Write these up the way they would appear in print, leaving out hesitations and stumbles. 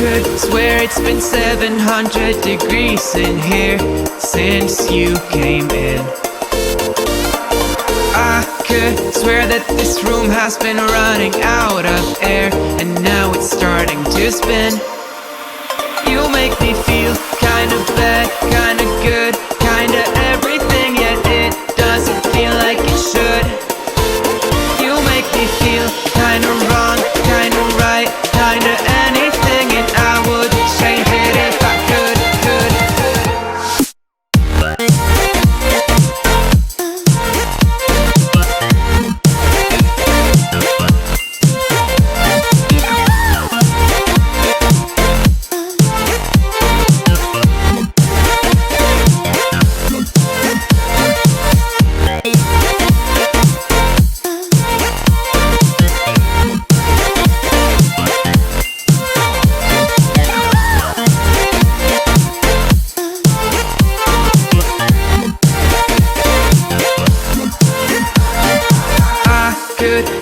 could swear it's been 700 degrees in here since you came in. I could swear that this room has been running out of air, and now it's starting to spin. You make me feel kinda bad, kinda good, kinda everything, yet it doesn't feel like it should. You make me feel kinda wrong, kinda right, kinda anything, and I would change it if I could.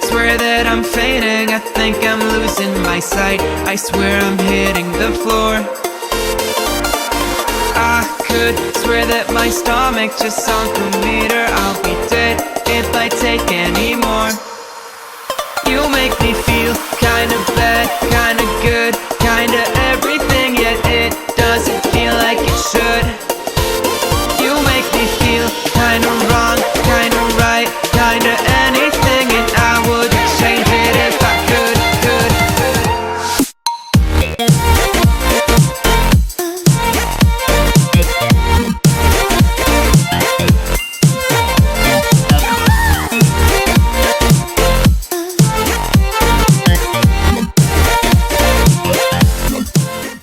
Swear that I'm fainting, I think I'm losing my sight, I swear I'm hitting the floor. I could swear that my stomach just sunk a meter, I'll be dead if I take any more.